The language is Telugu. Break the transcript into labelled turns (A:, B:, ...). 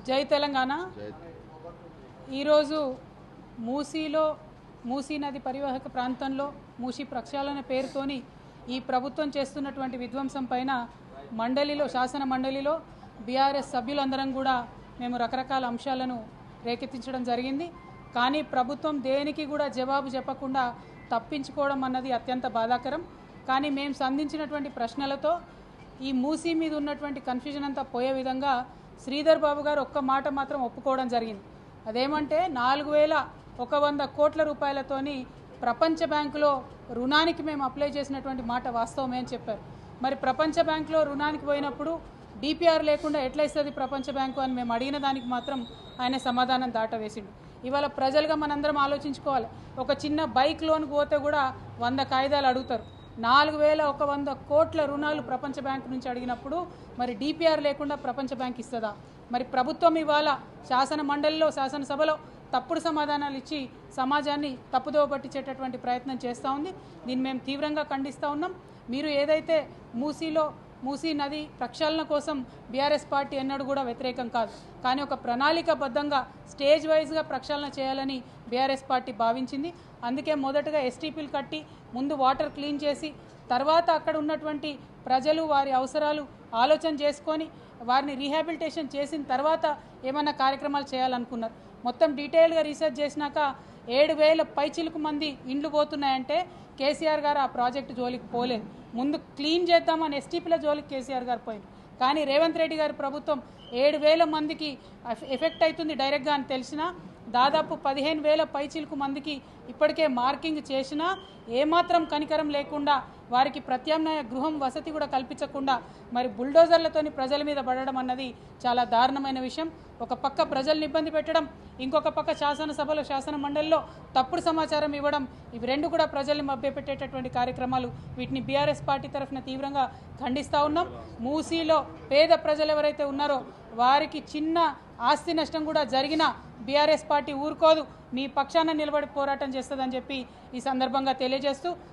A: జై తెలంగాణ. ఈరోజు మూసీ నది పరివాహక ప్రాంతంలో మూసీ ప్రక్షాళన పేరుతోని ఈ ప్రభుత్వం చేస్తున్నటువంటి విధ్వంసం పైన శాసన మండలిలో బీఆర్ఎస్ సభ్యులందరం కూడా మేము రకరకాల అంశాలను రేకెత్తించడం జరిగింది. కానీ ప్రభుత్వం దేనికి కూడా జవాబు చెప్పకుండా తప్పించుకోవడం అన్నది అత్యంత బాధాకరం. కానీ మేము సంధించినటువంటి ప్రశ్నలతో ఈ మూసీ మీద ఉన్నటువంటి కన్ఫ్యూజన్ అంతా పోయే విధంగా శ్రీధర్ బాబు గారు ఒక్క మాట మాత్రం ఒప్పుకోవడం జరిగింది. అదేమంటే 4100 కోట్ల రూపాయలతోని ప్రపంచ బ్యాంకులో రుణానికి మేము అప్లై చేసినటువంటి మాట వాస్తవమే అని చెప్పారు. మరి ప్రపంచ బ్యాంకులో రుణానికి పోయినప్పుడు డిపిఆర్ లేకుండా ఎట్లా ఇస్తుంది ప్రపంచ బ్యాంకు అని మేము అడిగిన దానికి మాత్రం ఆయన సమాధానం దాటవేసిండు. ఇవాళ ప్రజలుగా మనందరం ఆలోచించుకోవాలి. ఒక చిన్న బైక్ లోన్కి పోతే కూడా 100 కాగితాలు అడుగుతారు. 4100 కోట్ల రుణాలు ప్రపంచ బ్యాంకు నుంచి అడిగినప్పుడు మరి డిపిఆర్ లేకుండా ప్రపంచ బ్యాంక్ ఇస్తుందా? మరి ప్రభుత్వం ఇవాళ శాసన మండలిలో శాసనసభలో తప్పుడు సమాధానాలు ఇచ్చి సమాజాన్ని తప్పుదోవ పట్టించేటటువంటి ప్రయత్నం చేస్తూ ఉంది. దీన్ని మేము తీవ్రంగా ఖండిస్తూ ఉన్నాం. మీరు ఏదైతే మూసీ నది ప్రక్షాళన కోసం బీఆర్ఎస్ పార్టీ ఎన్నడూ కూడా వ్యతిరేకం కాదు. కానీ ఒక ప్రణాళికాబద్ధంగా స్టేజ్ వైజ్గా ప్రక్షాళన చేయాలని బీఆర్ఎస్ పార్టీ భావించింది. అందుకే మొదటగా ఎస్టీపీలు కట్టి ముందు వాటర్ క్లీన్ చేసి తర్వాత అక్కడ ఉన్నటువంటి ప్రజలు వారి అవసరాలు ఆలోచన చేసుకొని వారిని రీహాబిలిటేషన్ చేసిన తర్వాత ఏమన్నా కార్యక్రమాలు చేయాలనుకున్నారు. మొత్తం డీటెయిల్గా రీసెర్చ్ చేసినాక 7000 పైచిలుకు మంది ఇండ్లు పోతున్నాయంటే కేసీఆర్ గారు ఆ ప్రాజెక్టు జోలికి పోలేదు. ముందు క్లీన్ చేద్దామని ఎస్టీపీల జోలికి కేసీఆర్ గారు పోయింది. కానీ రేవంత్ రెడ్డి గారి ప్రభుత్వం 7000 మందికి ఎఫెక్ట్ అవుతుంది డైరెక్ట్గా అని తెలిసినా దాదాపు 15000 పైచిలుకు మందికి ఇప్పటికే మార్కింగ్ చేసినా ఏమాత్రం కనికరం లేకుండా వారికి ప్రత్యామ్నాయ గృహం వసతి కూడా కల్పించకుండా మరి బుల్డోజర్లతోని ప్రజల మీద పడడం అన్నది చాలా దారుణమైన విషయం. ఒక పక్క ప్రజల్ని ఇబ్బంది పెట్టడం, ఇంకొక పక్క శాసనసభలో శాసన మండలిలో తప్పుడు సమాచారం ఇవ్వడం, ఇవి రెండు కూడా ప్రజల్ని మభ్యపెట్టేటటువంటి కార్యక్రమాలు. వీటిని బీఆర్ఎస్ పార్టీ తరఫున తీవ్రంగా ఖండిస్తూ ఉన్నాం. మూసీలో పేద ప్రజలు ఎవరైతే ఉన్నారో వారికి చిన్న ఆస్తి నష్టం కూడా జరిగినా బీఆర్ఎస్ పార్టీ ఊరుకోదు, మీ పక్షాన నిలబడి పోరాటం చేస్తుందని చెప్పి ఈ సందర్భంగా తెలియజేస్తూ